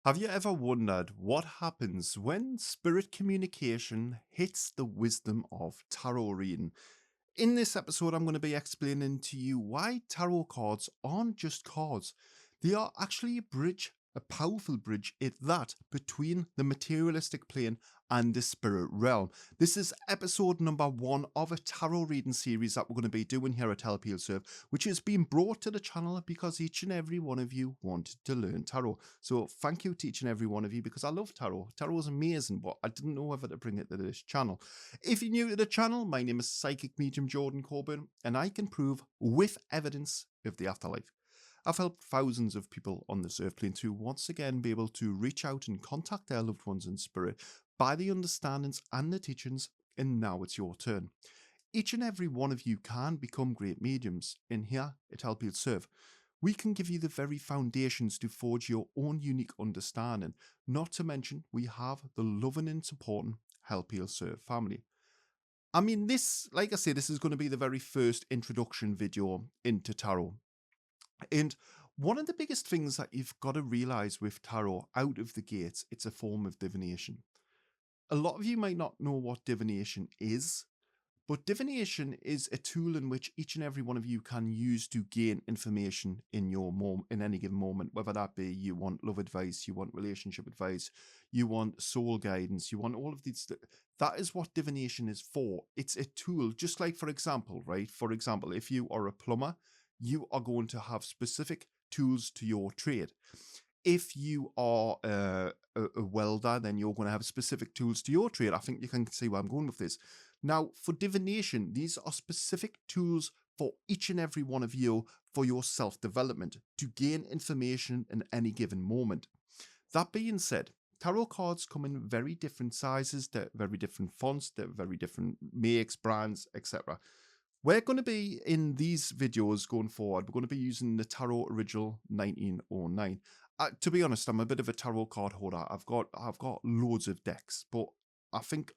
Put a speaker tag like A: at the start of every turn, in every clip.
A: Have you ever wondered what happens when spirit communication hits the wisdom of tarot reading? In this episode, I'm going to be explaining to you why tarot cards aren't just cards. They are actually a bridge, a powerful bridge at that, between the materialistic plane and the spirit realm. This is episode number 1 of a tarot reading series that we're going to be doing here at LPL Serve, which has been brought to the channel because each and every one of you wanted to learn tarot. So thank you to each and every one of you, because I love tarot. Tarot is amazing, but I didn't know whether to bring it to this channel. If you're new to the channel, my name is Psychic Medium Jordan Coburn, and I can prove with evidence of the afterlife. I've helped thousands of people on this earth plane to once again be able to reach out and contact their loved ones in spirit by the understandings and the teachings, and now it's your turn. Each and every one of you can become great mediums, and here at Help You'll Serve, we can give you the very foundations to forge your own unique understanding. Not to mention, we have the loving and supporting Help You'll Serve family. I mean, this, like I say, this is going to be the very first introduction video into tarot. And one of the biggest things that you've got to realize with tarot out of the gates, it's a form of divination. A lot of you might not know what divination is, but divination is a tool in which each and every one of you can use to gain information in your in any given moment, whether that be you want love advice, you want relationship advice, you want soul guidance, you want all of these. That is what divination is for. It's a tool, just like, for example, right? For example, if you are a plumber, you are going to have specific tools to your trade. If you are a welder, then you're going to have specific tools to your trade. I think you can see where I'm going with this. Now, for divination, these are specific tools for each and every one of you for your self-development to gain information in any given moment. That being said, tarot cards come in very different sizes, they're very different fonts, they're very different makes, brands, etc. We're going to be, in these videos going forward, we're going to be using the Tarot Original 1909. To be honest, I'm a bit of a tarot card holder. I've got loads of decks, but I think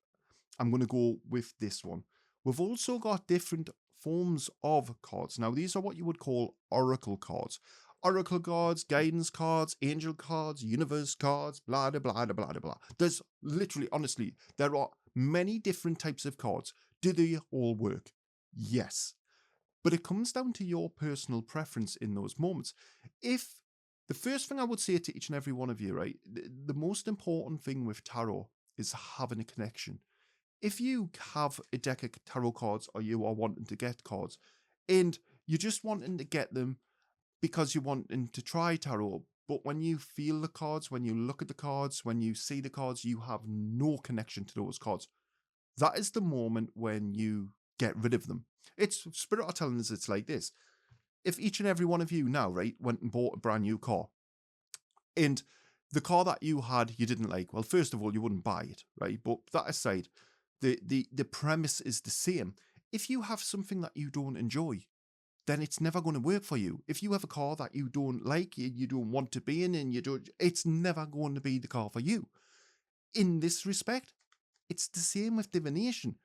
A: I'm going to go with this one. We've also got different forms of cards. Now, these are what you would call oracle cards. Oracle cards, guidance cards, angel cards, universe cards, blah, blah, blah, blah, blah, blah. There's literally, honestly, there are many different types of cards. Do they all work? Yes. But it comes down to your personal preference in those moments. If the first thing I would say to each and every one of you, right, the most important thing with tarot is having a connection. If you have a deck of tarot cards, or you are wanting to get cards, and you're just wanting to get them because you're wanting to try tarot, but when you feel the cards, when you look at the cards, when you see the cards, you have no connection to those cards, that is the moment when you get rid of them. It's Spirit are telling us it's like this. If each and every one of you now, right, went and bought a brand new car, and the car that you had you didn't like, well, first of all, you wouldn't buy it, right? But that aside, the premise is the same. If you have something that you don't enjoy, then it's never going to work for you. If you have a car that you don't like, you don't want to be in, and it's never going to be the car for you. In this respect, it's the same with divination.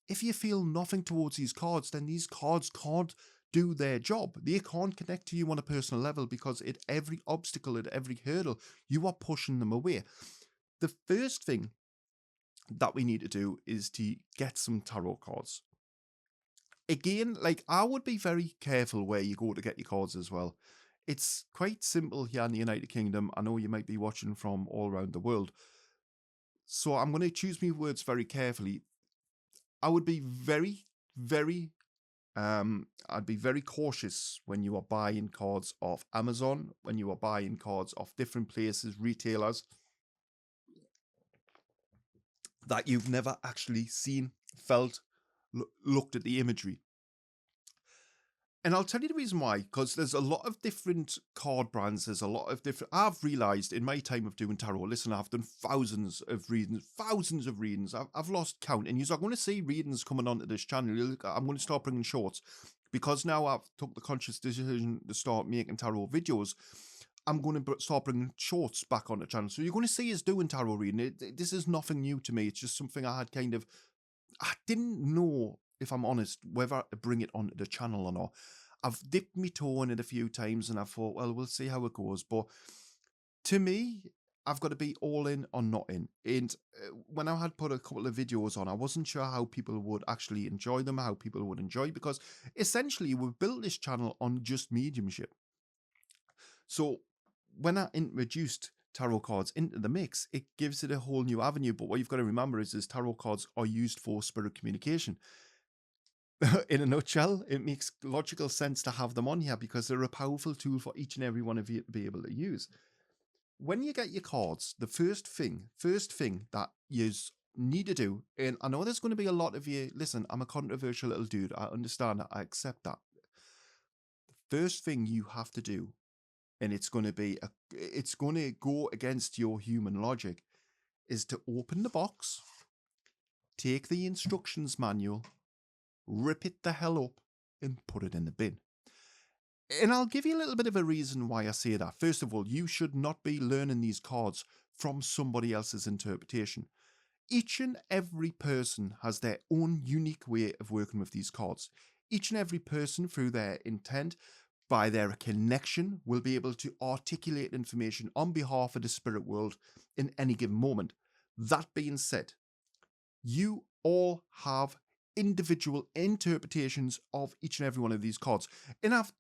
A: If you feel nothing towards these cards, then these cards can't do their job. They can't connect to you on a personal level, because at every obstacle, at every hurdle, you are pushing them away. The first thing that we need to do is to get some tarot cards. Again, like, I would be very careful where you go to get your cards as well. It's quite simple here in the United Kingdom. I know you might be watching from all around the world, so I'm going to choose my words very carefully. I would be very, very I'd be very cautious when you are buying cards off Amazon, when you are buying cards off different places, retailers that you've never actually seen, felt, looked at the imagery. And I'll tell you the reason why, because there's a lot of different card brands. There's a lot of different. I've realized in my time of doing tarot, listen, I've done thousands of readings. I've lost count. And you're going to see readings coming onto this channel. I'm going to start bringing shorts, because now I've took the conscious decision to start making tarot videos. I'm going to start bringing shorts back on the channel. So you're going to see us doing tarot reading. This is nothing new to me. It's just something I didn't know, if I'm honest, whether to bring it onto the channel or not. I've dipped my toe in it a few times, and I thought, well, we'll see how it goes. But to me, I've got to be all in or not in. And when I had put a couple of videos on, I wasn't sure how people would actually enjoy them, how people would enjoy, because essentially we've built this channel on just mediumship. So when I introduced tarot cards into the mix, it gives it a whole new avenue. But what you've got to remember is tarot cards are used for spirit communication. In a nutshell, it makes logical sense to have them on here because they're a powerful tool for each and every one of you to be able to use. When you get your cards, the first thing that you need to do, and I know there's going to be a lot of you, listen, I'm a controversial little dude, I understand that, I accept that. The first thing you have to do, and it's going to go against your human logic, is to open the box, take the instructions manual, rip it the hell up, and put it in the bin. And I'll give you a little bit of a reason why I say that. First of all, you should not be learning these cards from somebody else's interpretation. Each and every person has their own unique way of working with these cards. Each and every person, through their intent, by their connection, will be able to articulate information on behalf of the spirit world in any given moment. That being said, you all have individual interpretations of each and every one of these cards. And I've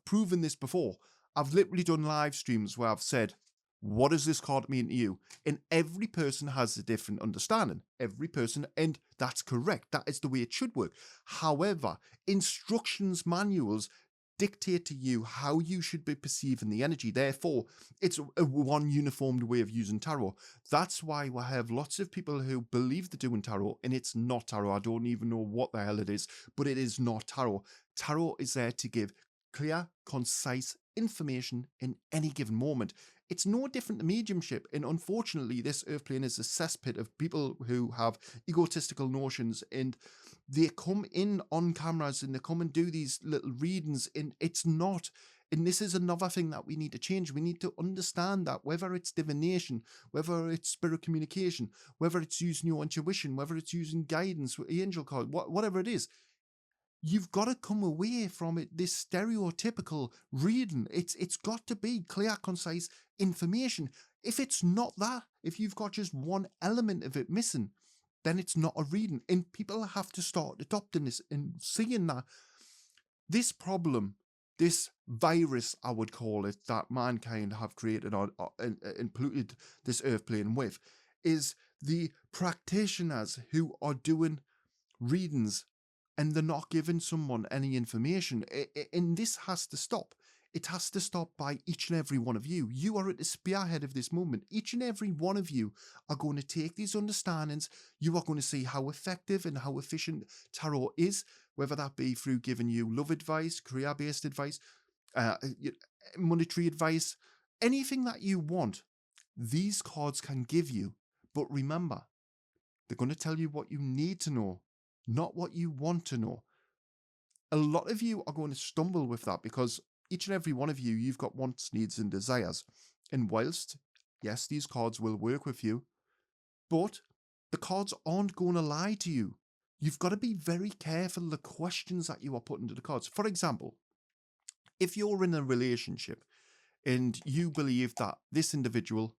A: proven this before. I've literally done live streams where I've said, what does this card mean to you? And every person has a different understanding. Every person, and that's correct. That is the way it should work. However, instructions manuals dictate to you how you should be perceiving the energy. Therefore, it's a one uniformed way of using tarot. That's why we have lots of people who believe they're doing tarot, and it's not tarot. I don't even know what the hell it is, but it is not tarot. Tarot is there to give clear, concise information in any given moment. It's no different to mediumship, and unfortunately, this earth plane is a cesspit of people who have egotistical notions, and they come in on cameras and they come and do these little readings, and it's not. And this is another thing that we need to change. We need to understand that whether it's divination, whether it's spirit communication, whether it's using your intuition, whether it's using guidance with the angel card, whatever it is, you've got to come away from it, this stereotypical reading. It's got to be clear, concise information. If it's not that, if you've got just one element of it missing, then it's not a reading. And people have to start adopting this and seeing that this problem, this virus, I would call it, that mankind have created and polluted this earth plane with, is the practitioners who are doing readings and they're not giving someone any information. And this has to stop. It has to stop by each and every one of you. You are at the spearhead of this movement. Each and every one of you are going to take these understandings. You are going to see how effective and how efficient tarot is, whether that be through giving you love advice, career-based advice, monetary advice, anything that you want, these cards can give you. But remember, they're going to tell you what you need to know, not what you want to know. A lot of you are going to stumble with that because each and every one of you, you've got wants, needs, and desires. And whilst, yes, these cards will work with you, but the cards aren't going to lie to you. You've got to be very careful the questions that you are putting to the cards. For example, if you're in a relationship and you believe that this individual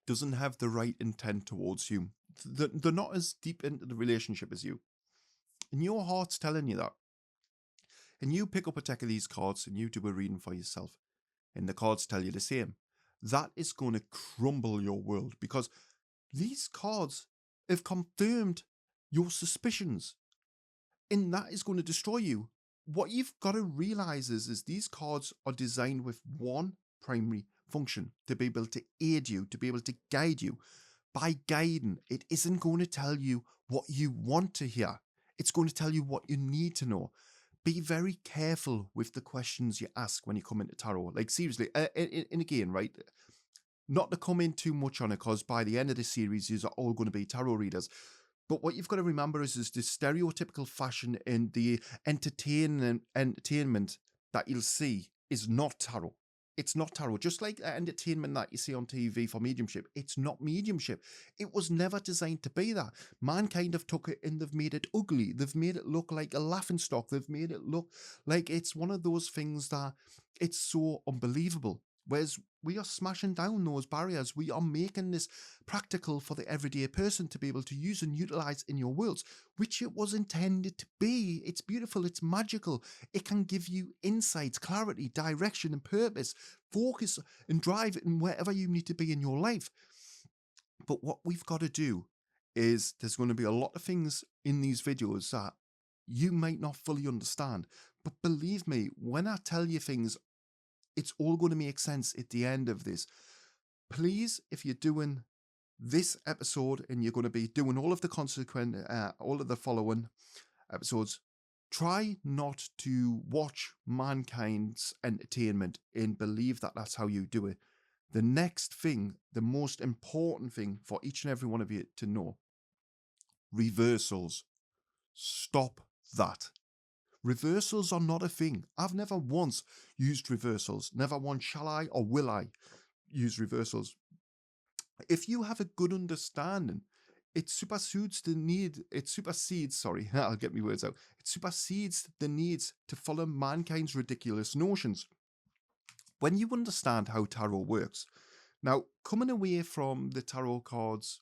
A: doesn't have the right intent towards you, they're not as deep into the relationship as you, and your heart's telling you that, and you pick up a deck of these cards and you do a reading for yourself, and the cards tell you the same, that is going to crumble your world because these cards have confirmed your suspicions, and that is going to destroy you. What you've got to realize is these cards are designed with one primary function: to be able to aid you, to be able to guide you. By guiding, it isn't going to tell you what you want to hear. It's going to tell you what you need to know. Be very careful with the questions you ask when you come into tarot. Like seriously, and again, right, not to come in too much on it because by the end of this series, you're all going to be tarot readers. But what you've got to remember is the stereotypical fashion and the entertainment that you'll see is not tarot. It's not tarot. Just like the entertainment that you see on TV for mediumship, it's not mediumship. It was never designed to be that. Mankind have took it and they've made it ugly. They've made it look like a laughingstock. They've made it look like it's one of those things that it's so unbelievable. whereas we are smashing down those barriers. We are making this practical for the everyday person to be able to use and utilize in your worlds, which it was intended to be. It's beautiful. It's magical. It can give you insights, clarity, direction, and purpose, focus and drive in wherever you need to be in your life. But what we've got to do is there's going to be a lot of things in these videos that you might not fully understand. But believe me, when I tell you things, it's all going to make sense at the end of this. Please, if you're doing this episode and you're going to be doing all of the following episodes, try not to watch mankind's entertainment and believe that that's how you do it. The next thing, the most important thing for each and every one of you to know, reversals. Stop that. Reversals are not a thing. I've never once used reversals. Never once shall I or will I use reversals. If you have a good understanding, it supersedes, I'll get my words out. It supersedes the needs to follow mankind's ridiculous notions. When you understand how tarot works, now coming away from the tarot cards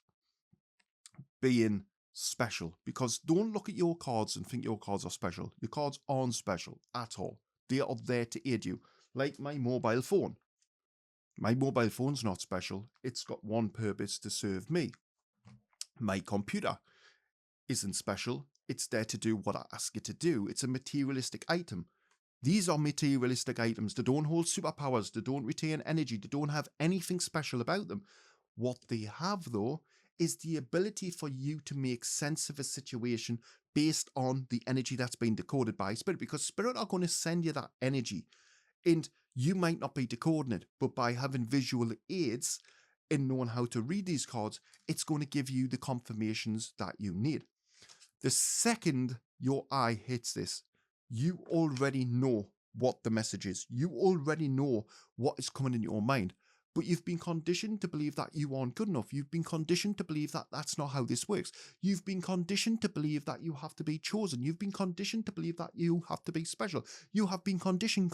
A: being special, because don't look at your cards and think your cards are special. Your cards aren't special at all. They are there to aid you. Like my mobile phone. My mobile phone's not special. It's got one purpose: to serve me. My computer isn't special. It's there to do what I ask it to do. It's a materialistic item. These are materialistic items. They don't hold superpowers. They don't retain energy. They don't have anything special about them. What they have, though, is the ability for you to make sense of a situation based on the energy that's been decoded by Spirit, because Spirit are going to send you that energy and you might not be decoding it, but by having visual aids in knowing how to read these cards, it's going to give you the confirmations that you need. The second your eye hits this, you already know what the message is. You already know what is coming in your mind. But you've been conditioned to believe that you aren't good enough. You've been conditioned to believe that that's not how this works. You've been conditioned to believe that you have to be chosen. You've been conditioned to believe that you have to be special. You have been conditioned.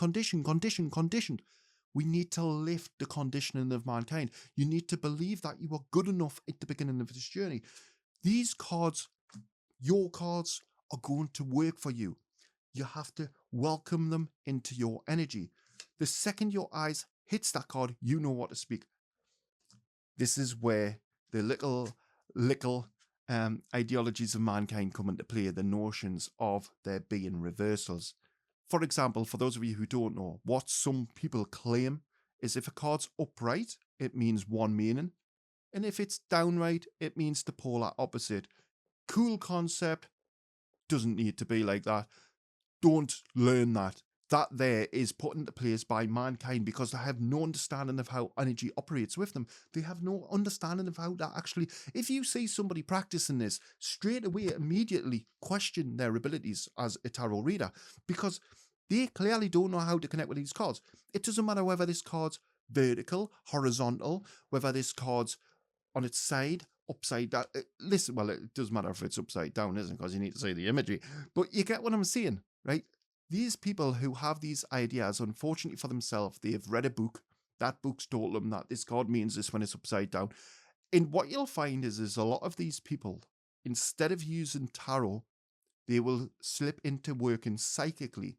A: We need to lift the conditioning of mankind. You need to believe that you are good enough at the beginning of this journey. These cards, your cards, are going to work for you. You have to welcome them into your energy. The second your eyes hits that card, you know what to speak. This is where the little ideologies of mankind come into play, the notions of there being reversals. For example, for those of you who don't know, what some people claim is if a card's upright, it means one meaning, and if it's downright, it means the polar opposite. Cool concept, doesn't need to be like that. Don't learn that. That there is put into place by mankind because they have no understanding of how energy operates with them. They have no understanding of how that actually, if you see somebody practicing this, straight away, immediately question their abilities as a tarot reader, because they clearly don't know how to connect with these cards. It doesn't matter whether this card's vertical, horizontal, whether this card's on its side, upside down. Listen, well, it does matter if it's upside down, isn't it? Because you need to see the imagery. But you get what I'm saying, right? These people who have these ideas, unfortunately for themselves, they have read a book. That book's told them that this card means this when it's upside down. And what you'll find is a lot of these people, instead of using tarot, they will slip into working psychically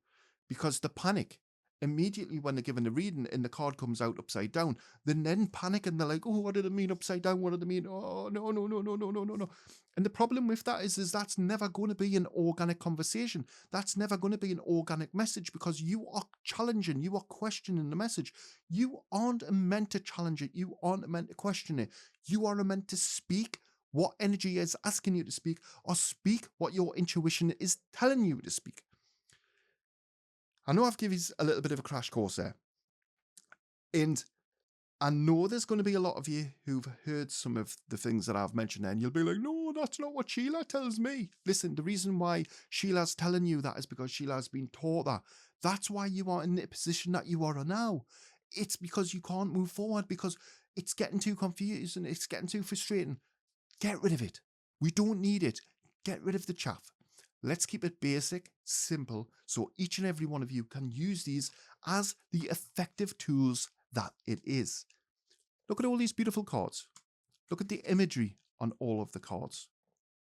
A: because they panic. Immediately when they're given a reading and the card comes out upside down, they then panic and they're like, oh, what did it mean upside down? What did it mean? Oh, no. And the problem with that is that's never going to be an organic conversation. That's never going to be an organic message because you are challenging, you are questioning the message. You aren't meant to challenge it. You aren't meant to question it. You are meant to speak what energy is asking you to speak, or speak what your intuition is telling you to speak. I know I've given you a little bit of a crash course there. And I know there's going to be a lot of you who've heard some of the things that I've mentioned there, and you'll be like, no, that's not what Sheila tells me. Listen, the reason why Sheila's telling you that is because Sheila's been taught that. That's why you are in the position that you are now. It's because you can't move forward because it's getting too confusing. It's getting too frustrating. Get rid of it. We don't need it. Get rid of the chaff. Let's keep it basic, simple, so each and every one of you can use these as the effective tools that it is. Look at all these beautiful cards. Look at the imagery on all of the cards.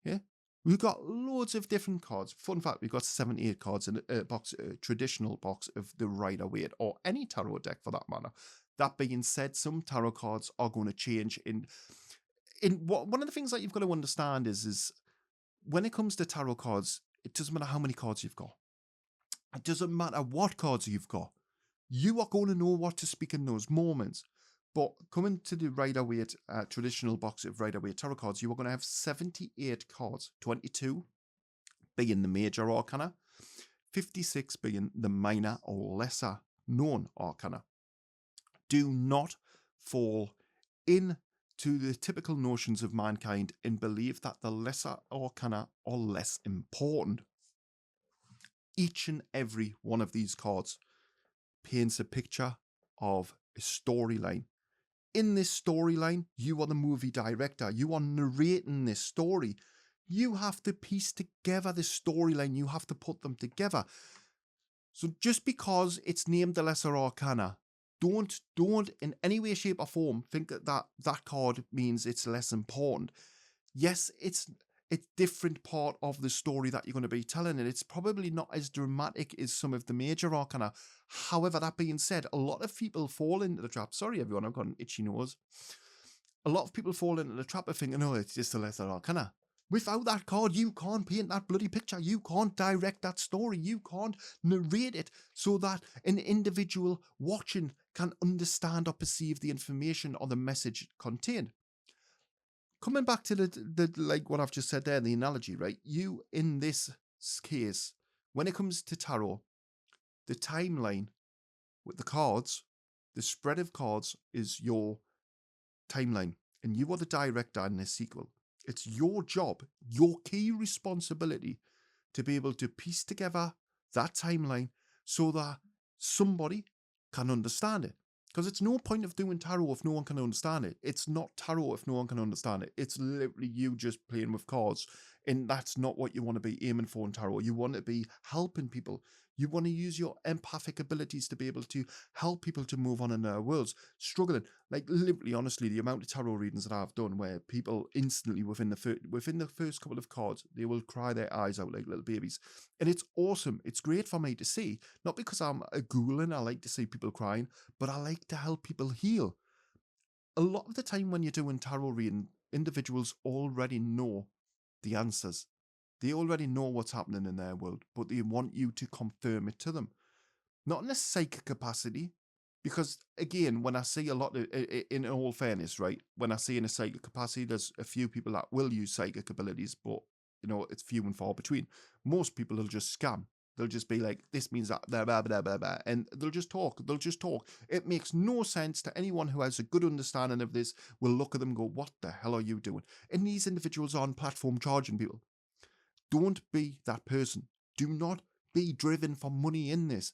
A: Yeah, we've got loads of different cards. Fun fact, we've got 78 cards in a box, a traditional box of the Rider-Waite or any tarot deck for that matter. That being said, some tarot cards are going to change in one of the things that you've got to understand is when it comes to tarot cards, it doesn't matter how many cards you've got. It doesn't matter what cards you've got. You are going to know what to speak in those moments. But coming to the Rider-Waite traditional box of Rider-Waite tarot cards, you are going to have 78 cards, 22 being the major arcana, 56 being the minor or lesser known arcana. Do not fall into the typical notions of mankind and believe that the lesser arcana are less important. Each and every one of these cards paints a picture of a storyline. In this storyline, you are the movie director. You are narrating this story. You have to piece together this storyline. You have to put them together. So just because it's named the Lesser Arcana, don't in any way, shape or form think that card means it's less important. Yes, it's a different part of the story that you're going to be telling, and it's probably not as dramatic as some of the major arcana. However, that being said, a lot of people fall into the trap. Sorry, everyone, I've got an itchy nose. A lot of people fall into the trap of thinking, oh, it's just a lesser arcana. Without that card, you can't paint that bloody picture. You can't direct that story. You can't narrate it so that an individual watching can understand or perceive the information or the message contained. Coming back to the like what I've just said there, the analogy, right? You, in this case, when it comes to tarot, the timeline with the cards, the spread of cards is your timeline, and you are the director in this sequel. It's your job, your key responsibility to be able to piece together that timeline so that somebody can understand it. Because it's no point of doing tarot if no one can understand it. It's not tarot if no one can understand it. It's literally you just playing with cards. And that's not what you want to be aiming for in tarot. You want to be helping people. You want to use your empathic abilities to be able to help people to move on in their worlds. Struggling. Like, literally, honestly, the amount of tarot readings that I've done where people instantly, within the first couple of cards, they will cry their eyes out like little babies. And it's awesome. It's great for me to see. Not because I'm a ghoul and I like to see people crying, but I like to help people heal. A lot of the time when you're doing tarot reading, individuals already know the answers. They already know what's happening in their world, but they want you to confirm it to them. Not in a psychic capacity, because again, when I see a lot of, in all fairness, right, when I see in a psychic capacity, there's a few people that will use psychic abilities, but you know, it's few and far between. Most people will just scam. They'll just be like, this means that, blah, blah, blah, blah, blah, and they'll just talk. It makes no sense to anyone who has a good understanding of this. Will look at them and go, what the hell are you doing? And these individuals are on platform charging people. Don't be that person. Do not be driven for money in this.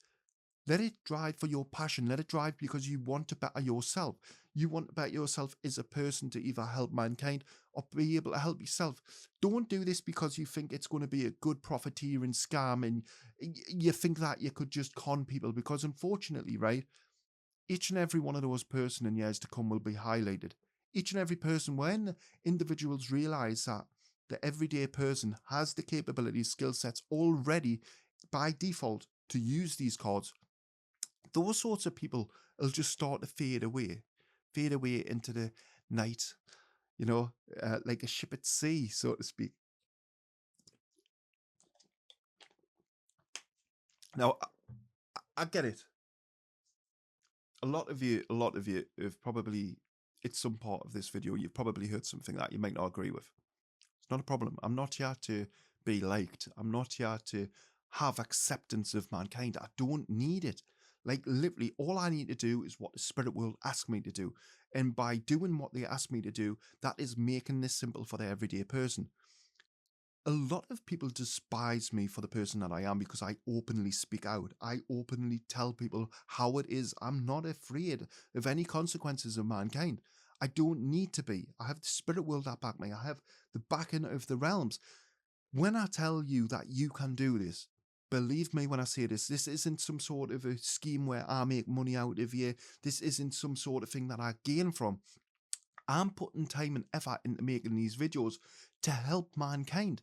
A: Let it drive for your passion. Let it drive because you want to better yourself. You want to better yourself as a person to either help mankind or be able to help yourself. Don't do this because you think it's going to be a good profiteering scam and you think that you could just con people, because unfortunately, right, each and every one of those person in years to come will be highlighted. Each and every person, when individuals realize that the everyday person has the capabilities, skill sets already by default to use these cards, those sorts of people will just start to fade away into the night, you know, like a ship at sea, so to speak. Now, I get it. A lot of you have probably, at some part of this video, you've probably heard something that you might not agree with. It's not a problem. I'm not here to be liked. I'm not here to have acceptance of mankind. I don't need it. Like, literally, all I need to do is what the spirit world asks me to do. And by doing what they ask me to do, that is making this simple for the everyday person. A lot of people despise me for the person that I am because I openly speak out. I openly tell people how it is. I'm not afraid of any consequences of mankind. I don't need to be. I have the spirit world that back me. I have the backing of the realms. When I tell you that you can do this, believe me when I say this. This isn't some sort of a scheme where I make money out of you. This isn't some sort of thing that I gain from. I'm putting time and effort into making these videos to help mankind.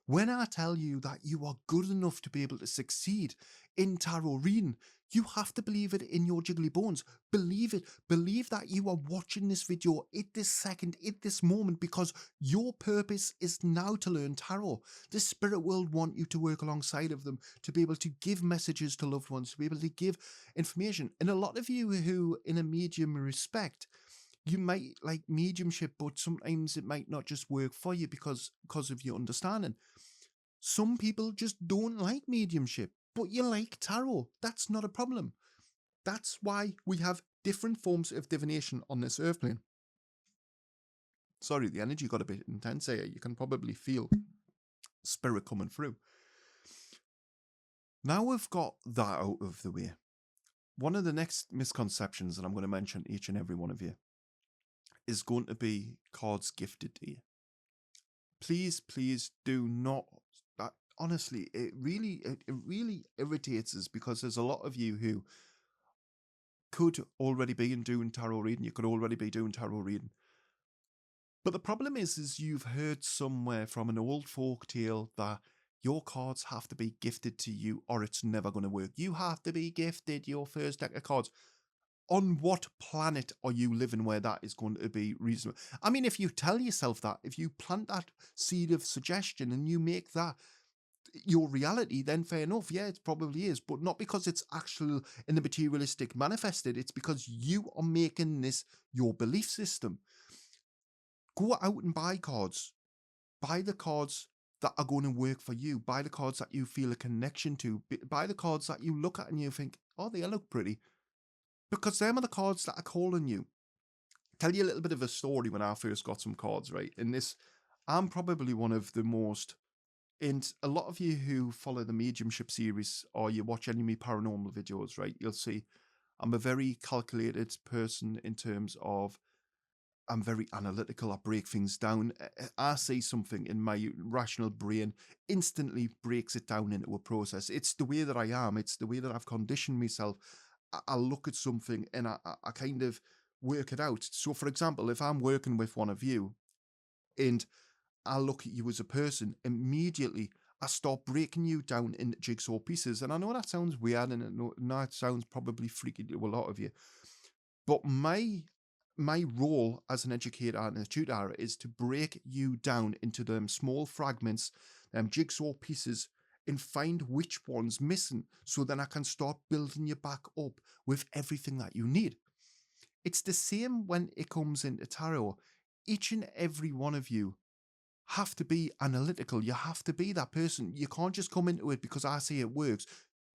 A: When I tell you that you are good enough to be able to succeed in tarot reading, you have to believe it in your jiggly bones. Believe it. Believe that you are watching this video at this second, at this moment, because your purpose is now to learn tarot. The spirit world want you to work alongside of them, to be able to give messages to loved ones, to be able to give information. And a lot of you who, in a medium respect, you might like mediumship, but sometimes it might not just work for you because of your understanding. Some people just don't like mediumship, but you like tarot. That's not a problem. That's why we have different forms of divination on this earth plane. Sorry, the energy got a bit intense here. You can probably feel spirit coming through. Now we've got that out of the way. One of the next misconceptions that I'm going to mention to each and every one of you is going to be cards gifted to you. Please do not. Honestly, it really irritates us, because there's a lot of you who could already be doing tarot reading. You could already be doing tarot reading. But the problem is you've heard somewhere from an old folk tale that your cards have to be gifted to you or it's never going to work. You have to be gifted your first deck of cards. On what planet are you living where that is going to be reasonable? I mean, if you tell yourself that, if you plant that seed of suggestion and you make that your reality, then fair enough. Yeah, it probably is, but not because it's actual in the materialistic manifested. It's because you are making this your belief system. Go out and buy cards. Buy the cards that are going to work for you. Buy the cards that you feel a connection to. Buy the cards that you look at and you think, oh, they look pretty. Because them are the cards that are calling you. Tell you a little bit of a story when I first got some cards, right? In this, I'm probably one of the most, and a lot of you who follow the Mediumship series or you watch any of my paranormal videos, right, you'll see I'm a very calculated person in terms of I'm very analytical. I break things down. I see something in my rational brain, instantly breaks it down into a process. It's the way that I am. It's the way that I've conditioned myself. I look at something and I kind of work it out. So, for example, if I'm working with one of you and I look at you as a person, immediately I start breaking you down into jigsaw pieces. And I know that sounds weird and I know it sounds probably freaky to a lot of you. But my role as an educator and a tutor is to break you down into them small fragments, jigsaw pieces, and find which one's missing, so then I can start building you back up with everything that you need. It's the same when it comes into tarot. Each and every one of you have to be analytical. You have to be that person. You can't just come into it because I say it works.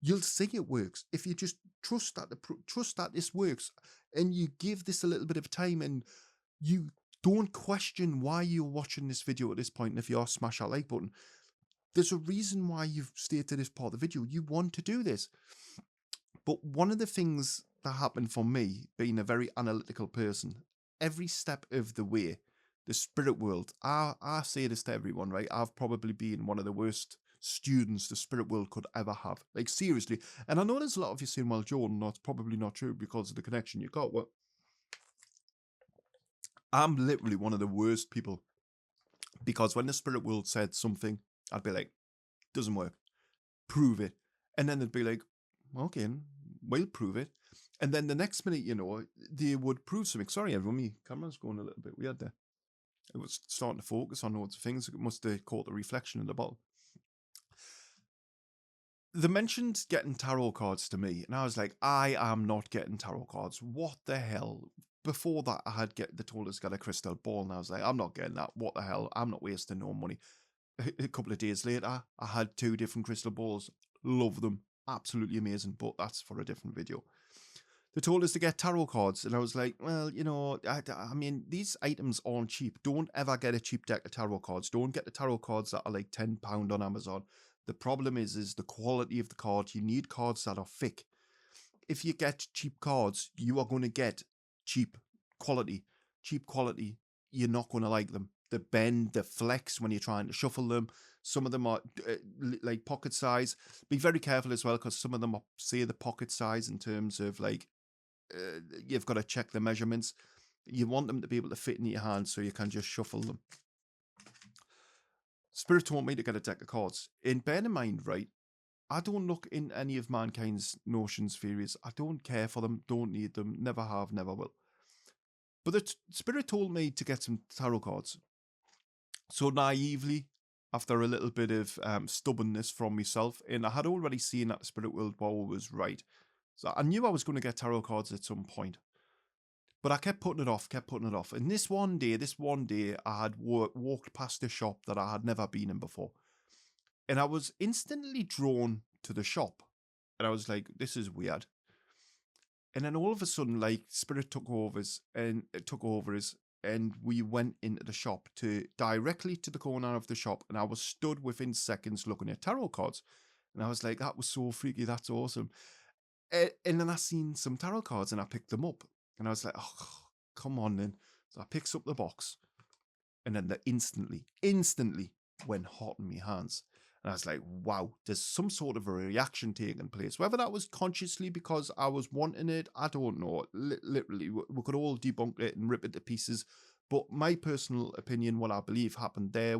A: You'll see it works if you just trust that this works, and you give this a little bit of time, and you don't question why you're watching this video at this point. And if you are, smash that like button. There's a reason why you've stayed to this part of the video. You want to do this. But one of the things that happened for me, being a very analytical person, every step of the way, the spirit world, I say this to everyone, right? I've probably been one of the worst students the spirit world could ever have. Like, seriously. And I know there's a lot of you saying, well, Jordan, that's probably not true because of the connection you got. Well, I'm literally one of the worst people, because when the spirit world said something, I'd be like, doesn't work. Prove it. And then they'd be like, okay, we'll prove it. And then the next minute, you know, they would prove something. Sorry, everyone, my camera's going a little bit weird there. It was starting to focus on loads of things. It must have caught the reflection in the bottle. They mentioned getting tarot cards to me, and I was like, I am not getting tarot cards. What the hell? Before that, they told us to get a crystal ball, and I was like, I'm not getting that. What the hell? I'm not wasting no money. A couple of days later, I had 2 different crystal balls. Love them. Absolutely amazing, but that's for a different video. They told us to get tarot cards, and I was like, well, you know, I mean, these items aren't cheap. Don't ever get a cheap deck of tarot cards. Don't get the tarot cards that are like £10 on Amazon. The problem is the quality of the card. You need cards that are thick. If you get cheap cards, you are going to get cheap quality. Cheap quality, you're not going to like them. they bend, they flex when you're trying to shuffle them. Some of them are like pocket size. Be very careful as well, because some of them are, say, the pocket size in terms of like, you've got to check the measurements. You want them to be able to fit in your hand so you can just shuffle them. Spirit told me to get a deck of cards. And bear in mind, right, I don't look in any of mankind's notions, theories. I don't care for them, don't need them, never have, never will. But the Spirit told me to get some tarot cards. So naively, after a little bit of stubbornness from myself, and I had already seen that the Spirit World Power was right. So I knew I was going to get tarot cards at some point. But I kept putting it off. And this one day, I had walked past a shop that I had never been in before. And I was instantly drawn to the shop. And I was like, this is weird. And then all of a sudden, like, Spirit took over us, and we went into the shop directly to the corner of the shop. And I was stood within seconds looking at tarot cards. And I was like, that was so freaky. That's awesome. And then I seen some tarot cards and I picked them up. And I was like, oh, come on then. So I picks up the box. And then they instantly went hot in my hands. And I was like, wow, there's some sort of a reaction taking place. Whether that was consciously because I was wanting it, I don't know. Literally, we could all debunk it and rip it to pieces. But my personal opinion, what I believe happened there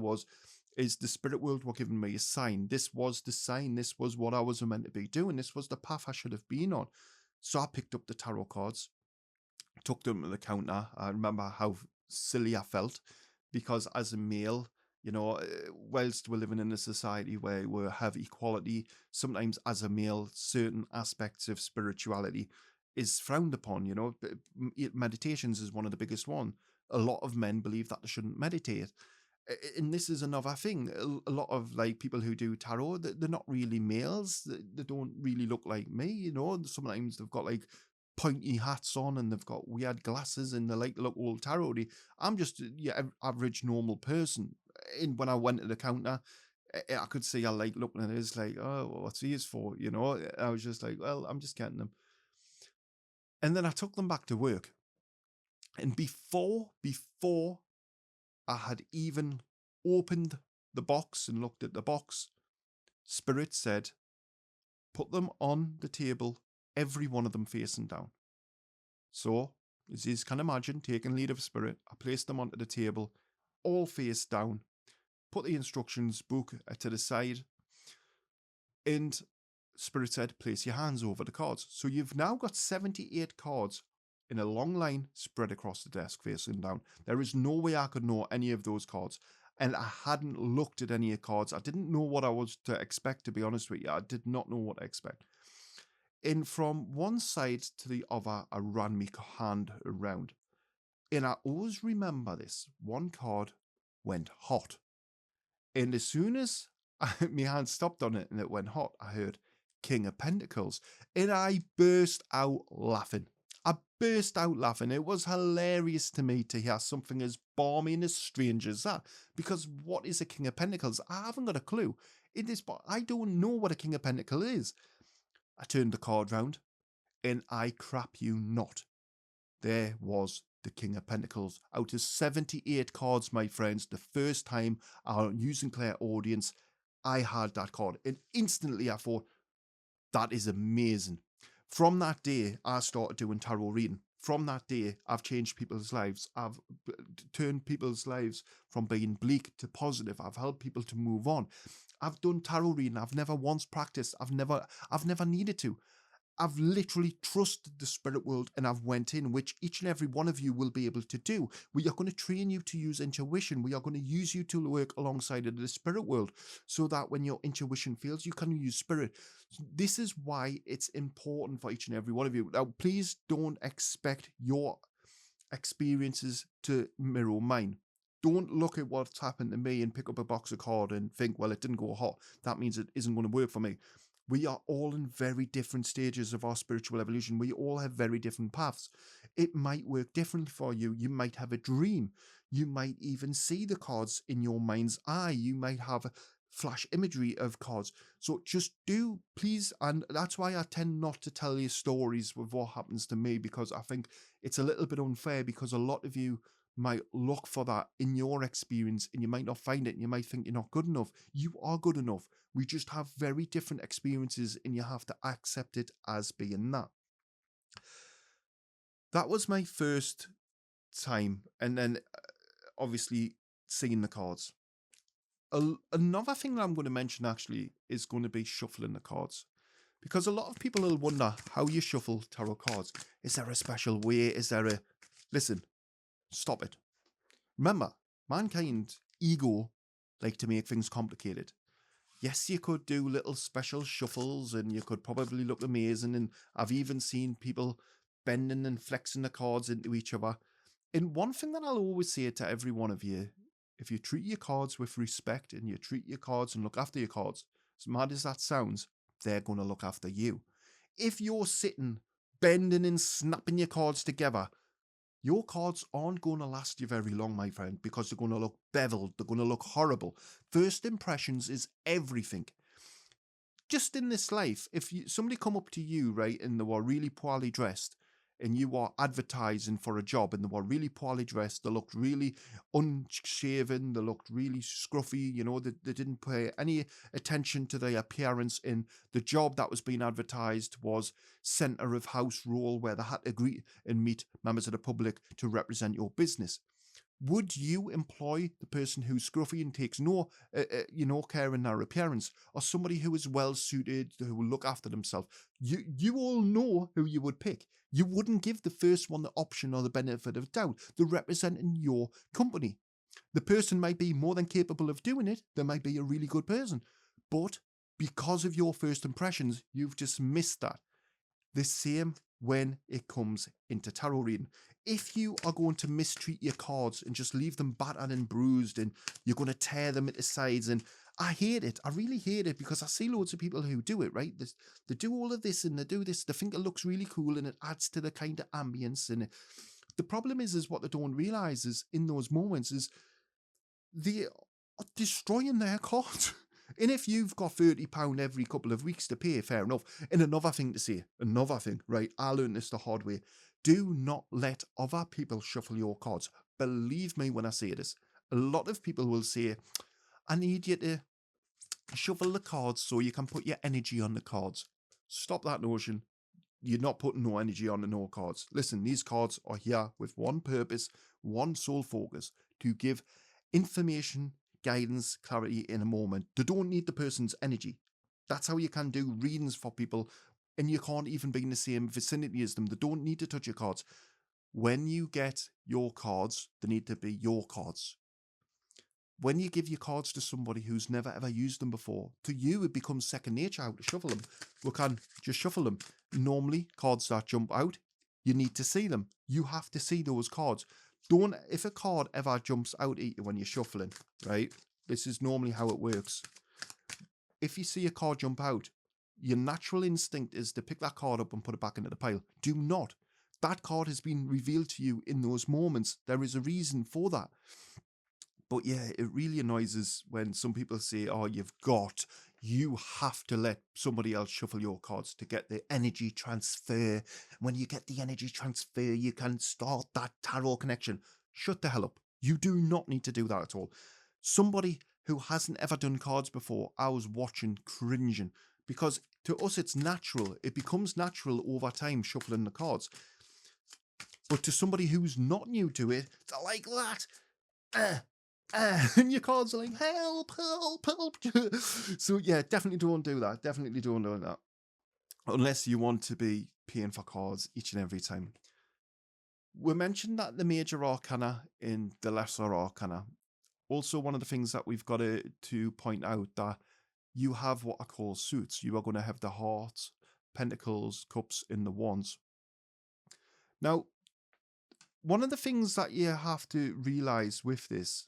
A: is the spirit world were giving me a sign. This was the sign. This was what I was meant to be doing. This was the path I should have been on. So I picked up the tarot cards, took them to the counter. I remember how silly I felt, because as a male, you know, whilst we're living in a society where we have equality, sometimes as a male, certain aspects of spirituality is frowned upon. You know, meditations is one of the biggest one. A lot of men believe that they shouldn't meditate. And this is another thing. A lot of like people who do tarot, they're not really males. They don't really look like me. You know, sometimes they've got like pointy hats on and they've got weird glasses and they like to look all tarot-y. I'm just average normal person. And when I went to the counter, I could see I like looking at it. It's like, oh, what's these for? You know, I was just like, well, I'm just getting them. And then I took them back to work. And before I had even opened the box and looked at the box, Spirit said, put them on the table, every one of them facing down. So, as you can imagine, taking lead of Spirit, I placed them onto the table, all face down, put the instructions book to the side, and Spirit said, place your hands over the cards. So you've now got 78 cards in a long line spread across the desk facing down. There is no way I could know any of those cards. And I hadn't looked at any of the cards. I didn't know what I was to expect, to be honest with you. I did not know what to expect. And from one side to the other, I ran my hand around. And I always remember this. One card went hot. And as soon as my hand stopped on it and it went hot, I heard King of Pentacles. And I burst out laughing. It was hilarious to me to hear something as balmy and as strange as that. Because what is a King of Pentacles? I haven't got a clue. I don't know what a King of Pentacles is. I turned the card round, and I crap you not, there was the King of Pentacles. Out of 78 cards, my friends, the first time I'm using clairaudience, I had that card. And instantly I thought, that is amazing. From that day, I started doing tarot reading. From that day, I've changed people's lives. I've turned people's lives from being bleak to positive. I've helped people to move on. I've done tarot reading. I've never once practiced. I've never needed to. I've literally trusted the spirit world and I've went in, which each and every one of you will be able to do. We are going to train you to use intuition. We are going to use you to work alongside the spirit world so that when your intuition fails, you can use spirit. This is why it's important for each and every one of you. Now, please don't expect your experiences to mirror mine. Don't look at what's happened to me and pick up a box of cards and think, well, it didn't go hot. That means it isn't going to work for me. We are all in very different stages of our spiritual evolution. We all have very different paths. It might work differently for you. You might have a dream. You might even see the cards in your mind's eye. You might have flash imagery of cards. So just do, please, and that's why I tend not to tell you stories with what happens to me, because I think it's a little bit unfair, because a lot of you might look for that in your experience, and you might not find it, and you might think you're not good enough. You are good enough. We just have very different experiences, and you have to accept it as being that. That was my first time, and then obviously seeing the cards. Another thing that I'm going to mention actually is going to be shuffling the cards, because a lot of people will wonder how you shuffle tarot cards. Is there a special way? Is there a... Listen, stop it. Remember, mankind, ego, like to make things complicated. Yes, you could do little special shuffles and you could probably look amazing, and I've even seen people bending and flexing the cards into each other. And one thing that I'll always say to every one of you, if you treat your cards with respect and you treat your cards and look after your cards, as mad as that sounds, they're going to look after you. If you're sitting, bending and snapping your cards together, your cards aren't going to last you very long, my friend, because they're going to look beveled, they're going to look horrible. First impressions is everything. Just in this life, if somebody come up to you, right, and they were really poorly dressed, and you are advertising for a job and they were really poorly dressed, they looked really unshaven, they looked really scruffy, you know, they didn't pay any attention to their appearance, and the job that was being advertised was centre of house role where they had to greet and meet members of the public to represent your business. Would you employ the person who's scruffy and takes no care in their appearance, or somebody who is well suited, who will look after themselves? You all know who you would pick. You wouldn't give the first one the option or the benefit of doubt. They're representing your company. The person might be more than capable of doing it. They might be a really good person. But because of your first impressions, you've just missed that. The same when it comes into tarot reading. If you are going to mistreat your cards and just leave them battered and bruised and you're going to tear them at the sides, and I hate it. I really hate it, because I see loads of people who do it, right? They do all of this and they do this. They think it looks really cool and it adds to the kind of ambience. And the problem is what they don't realize is in those moments is they are destroying their cards. And if you've got £30 every couple of weeks to pay, fair enough. And another thing to say, right? I learned this the hard way. Do not let other people shuffle your cards. Believe me when I say this. A lot of people will say, I need you to shuffle the cards so you can put your energy on the cards. Stop that notion. You're not putting no energy on the no cards. Listen, these cards are here with one purpose, one sole focus, to give information, guidance, clarity in a moment. They don't need the person's energy. That's how you can do readings for people, and you can't even be in the same vicinity as them. They don't need to touch your cards. When you get your cards, they need to be your cards. When you give your cards to somebody who's never ever used them before, to you it becomes second nature how to shuffle them. We can just shuffle them. Normally, cards that jump out, you need to see them. You have to see those cards. If a card ever jumps out at you when you're shuffling, right? This is normally how it works. If you see a card jump out, your natural instinct is to pick that card up and put it back into the pile. Do not. That card has been revealed to you in those moments. There is a reason for that. But yeah, it really annoys us when some people say, oh, you have to let somebody else shuffle your cards to get the energy transfer. When you get the energy transfer, you can start that tarot connection. Shut the hell up. You do not need to do that at all. Somebody who hasn't ever done cards before, I was watching cringing, because to us it's natural. It becomes natural over time, shuffling the cards. But to somebody who's not new to it, they're like that. And your cards are like, help. So yeah, definitely don't do that. Definitely don't do that. Unless you want to be paying for cards each and every time. We mentioned that the major arcana in the lesser arcana. Also, one of the things that we've got to point out that you have what I call suits. You are going to have the hearts, pentacles, cups, and the wands. Now, one of the things that you have to realize with this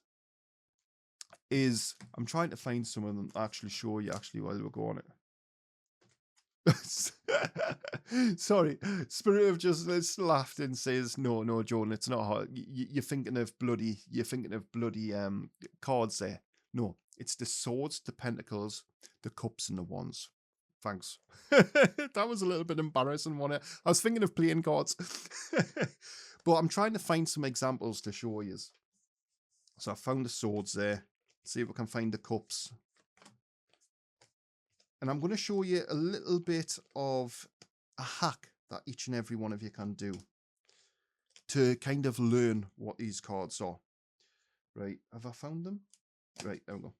A: is, I'm trying to find some of them actually show you while we're going it. Sorry, Spirit of Justice laughed and says, no, Jordan, it's not hard. You're thinking of bloody cards there. No, it's the swords, the pentacles, the cups, and the wands. Thanks. That was a little bit embarrassing, wasn't it? I was thinking of playing cards. But I'm trying to find some examples to show you. So I found the swords there. See if we can find the cups. And I'm going to show you a little bit of a hack that each and every one of you can do to kind of learn what these cards are. Right, have I found them? Right, there we go.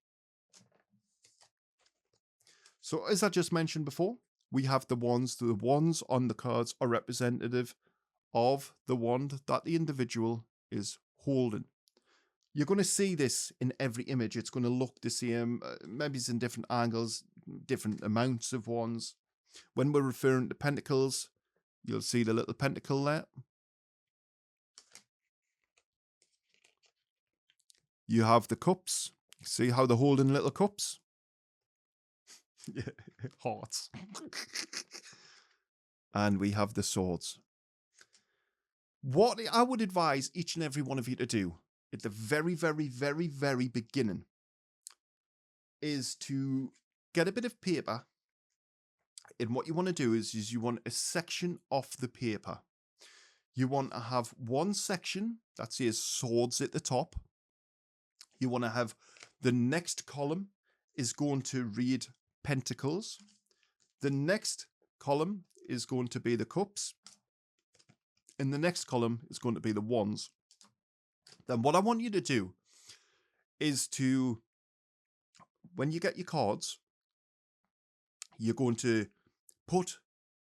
A: So as I just mentioned before, we have the wands. The wands on the cards are representative of the wand that the individual is holding. You're going to see this in every image. It's going to look the same. Maybe it's in different angles, different amounts of wands. When we're referring to pentacles, you'll see the little pentacle there. You have the cups. See how they're holding little cups? Yeah, hearts. And we have the swords. What I would advise each and every one of you to do at the very, very, very, very beginning is to get a bit of paper. And what you want to do is you want a section off the paper. You want to have one section that says swords at the top. You want to have the next column is going to read pentacles. The next column is going to be the cups. And the next column is going to be the wands. Then what I want you to do is to, when you get your cards, you're going to put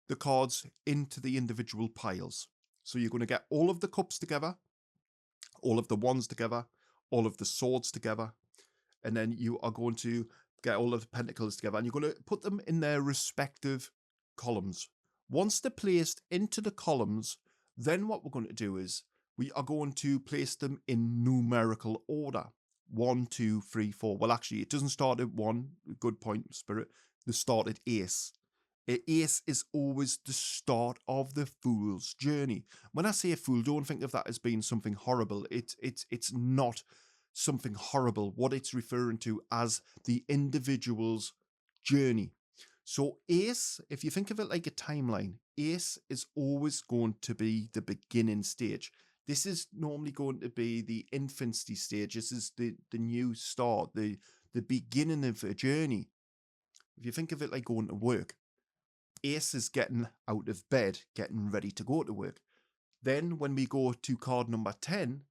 A: the cards into the individual piles. So you're going to get all of the cups together, all of the wands together, all of the swords together, and then you are going to get all of the pentacles together, and you're going to put them in their respective columns. Once they're placed into the columns, then what we're going to do is we are going to place them in numerical order. 1, 2, 3, 4. Well, actually, it doesn't start at 1. Good point, Spirit. They start at ace. Ace is always the start of the fool's journey. When I say a fool, don't think of that as being something horrible. It's not something horrible. What it's referring to as the individual's journey. So ace, if you think of it like a timeline, ace is always going to be the beginning stage. This is normally going to be the infancy stage. This is the new start, the beginning of a journey. If you think of it like going to work, ace is getting out of bed, getting ready to go to work. Then when we go to card number 10,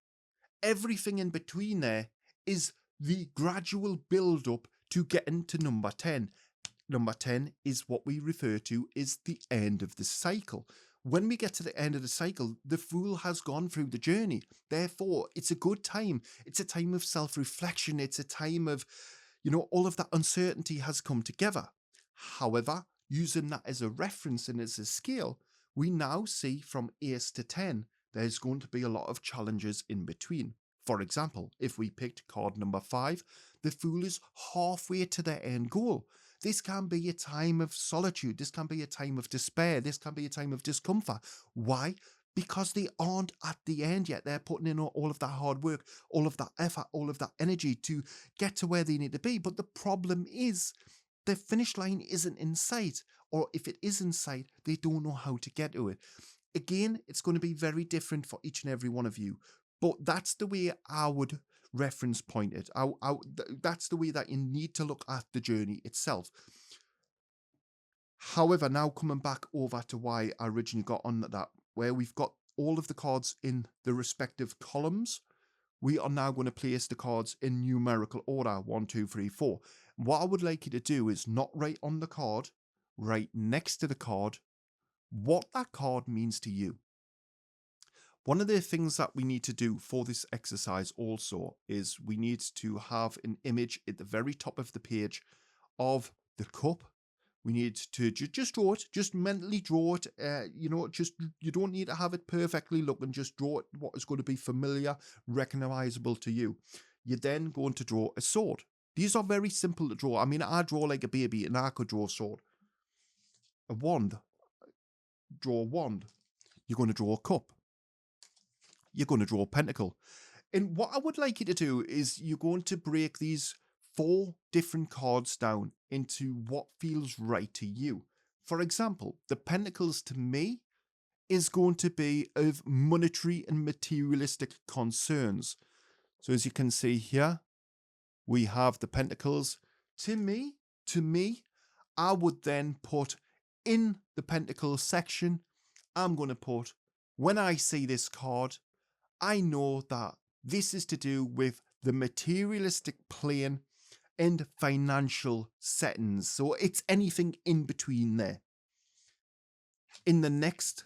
A: everything in between there is the gradual build up to getting to number 10. Number 10 is what we refer to as the end of the cycle. When we get to the end of the cycle, the fool has gone through the journey. Therefore, it's a good time. It's a time of self-reflection. It's a time of, all of that uncertainty has come together. However, using that as a reference and as a scale, we now see from ace to 10, there's going to be a lot of challenges in between. For example, if we picked card number 5, the fool is halfway to their end goal. This can be a time of solitude. This can be a time of despair. This can be a time of discomfort. Why? Because they aren't at the end yet. They're putting in all of that hard work, all of that effort, all of that energy to get to where they need to be. But the problem is the finish line isn't in sight. Or if it is in sight, they don't know how to get to it. Again, it's going to be very different for each and every one of you. But that's the way I would reference point it. That's the way that you need to look at the journey itself. However, now coming back over to why I originally got on that, where we've got all of the cards in the respective columns, we are now going to place the cards in numerical order, 1, 2, 3, 4. What I would like you to do is not write on the card, right next to the card, what that card means to you. One of the things that we need to do for this exercise also is we need to have an image at the very top of the page of the cup. We need to just draw it, just mentally draw it. You don't need to have it perfectly looking, just draw it what is going to be familiar, recognizable to you. You're then going to draw a sword. These are very simple to draw. I mean, I draw like a baby and I could draw a sword. A wand. Draw a wand. You're going to draw a cup. You're going to draw a pentacle. And what I would like you to do is you're going to break these 4 different cards down into what feels right to you. For example, the pentacles to me is going to be of monetary and materialistic concerns. So as you can see here, we have the Pentacles. To me, I would then put in the Pentacles section, I'm going to put, when I see this card, I know that this is to do with the materialistic plane and financial settings. So it's anything in between there. In the next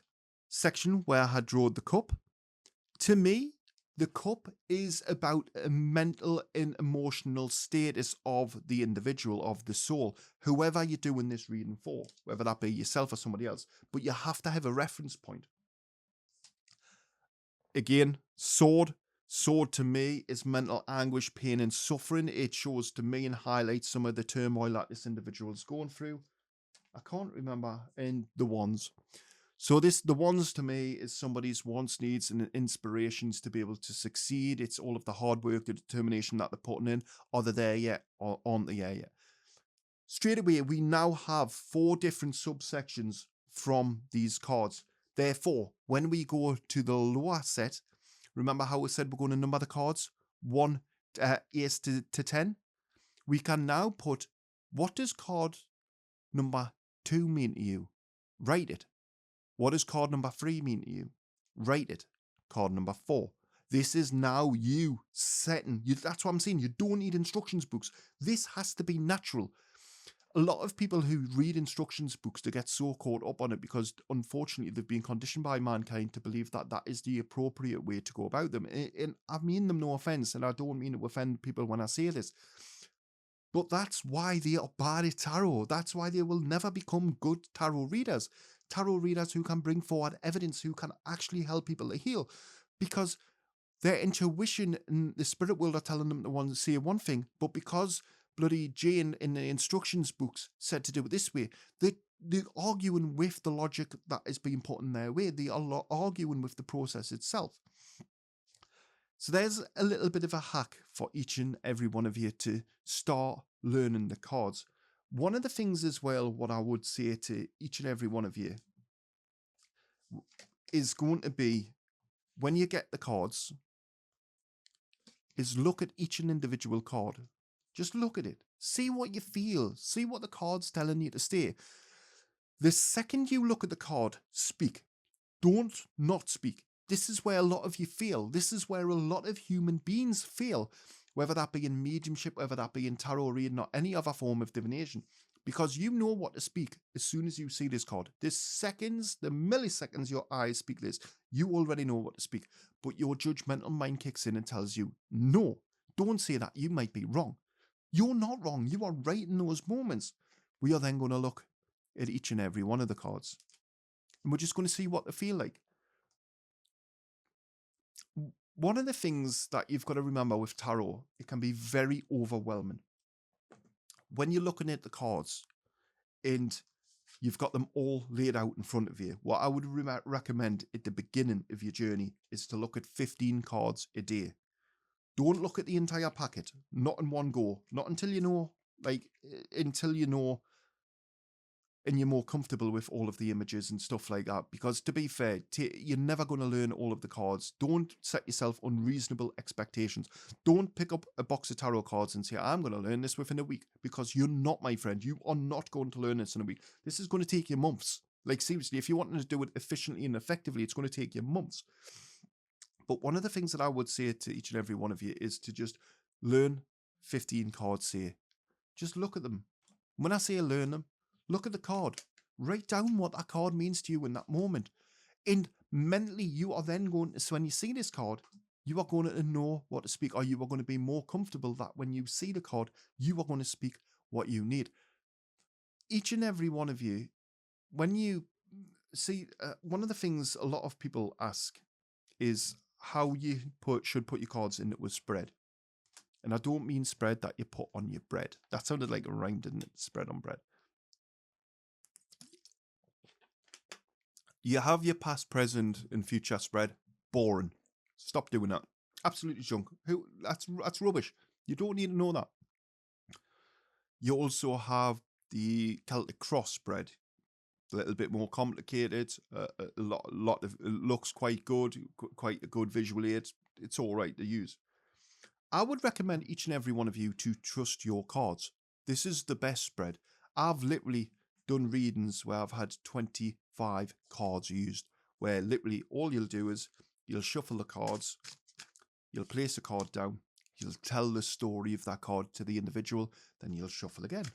A: section where I had drawn the cup, to me, the cup is about a mental and emotional status of the individual, of the soul, whoever you're doing this reading for, whether that be yourself or somebody else. But you have to have a reference point. Again, sword. Sword to me is mental anguish, pain and suffering. It shows to me and highlights some of the turmoil that this individual is going through. I can't remember in the wands. So the wands to me is somebody's wants, needs and inspirations to be able to succeed. It's all of the hard work, the determination that they're putting in. Are they there yet or aren't they there yet? Straight away, we now have 4 different subsections from these cards. Therefore, when we go to the lower set, remember how we said we're going to number the cards? 1 ace to 10. We can now put, what does card number 2 mean to you? Write it. What does card number 3 mean to you? Write it. Card number 4. This is now you setting. That's what I'm saying. You don't need instructions books. This has to be natural. A lot of people who read instructions books, they get so caught up on it because unfortunately they've been conditioned by mankind to believe that that is the appropriate way to go about them. And I mean them no offense, and I don't mean to offend people when I say this. But that's why they are bad at tarot. That's why they will never become good tarot readers. Tarot readers who can bring forward evidence, who can actually help people to heal. Because their intuition and the spirit world are telling them to say one thing, but because bloody Jane in the instructions books said to do it this way, they're arguing with the logic that is being put in their way. They are arguing with the process itself. So there's a little bit of a hack for each and every one of you to start learning the cards. One of the things as well, what I would say to each and every one of you is going to be, when you get the cards, is look at each and individual card. Just look at it. See what you feel. See what the card's telling you to say. The second you look at the card, speak. Don't not speak. This is where a lot of you fail. This is where a lot of human beings fail, whether that be in mediumship, whether that be in tarot reading or any other form of divination, because you know what to speak as soon as you see this card. The seconds, the milliseconds your eyes speak this, you already know what to speak, but your judgmental mind kicks in and tells you, no, don't say that, you might be wrong. You're not wrong, you are right in those moments. We are then going to look at each and every one of the cards, and we're just going to see what they feel like. One of the things that you've got to remember with tarot, it can be very overwhelming. When you're looking at the cards and you've got them all laid out in front of you, what I would recommend at the beginning of your journey is to look at 15 cards a day. Don't look at the entire packet, not in one go, not until you know, and you're more comfortable with all of the images and stuff like that. Because to be fair, you're never going to learn all of the cards. Don't set yourself unreasonable expectations. Don't pick up a box of tarot cards and say, I'm going to learn this within a week. Because you're not, my friend. You are not going to learn this in a week. This is going to take you months. Like, seriously, if you want to do it efficiently and effectively, it's going to take you months. But one of the things that I would say to each and every one of you is to just learn 15 cards, say. Just look at them. When I say learn them, look at the card. Write down what that card means to you in that moment. And mentally, you are then going to, so when you see this card, you are going to know what to speak, or you are going to be more comfortable that when you see the card, you are going to speak what you need. Each and every one of you, when you see, one of the things a lot of people ask is how you should put your cards into a spread. And I don't mean spread that you put on your bread. That sounded like a rhyme, didn't it? Spread on bread. You have your past, present, and future spread. Boring. Stop doing that. Absolutely junk. That's rubbish. You don't need to know that. You also have the Celtic cross spread. a little bit more complicated. A lot of it looks quite good, quite a good visual aid. It's all right to use. I would recommend each and every one of you to trust your cards. This is the best spread. I've literally done readings where I've had 25 cards used, where literally all you'll do is you'll shuffle the cards, you'll place a card down, you'll tell the story of that card to the individual, then you'll shuffle again.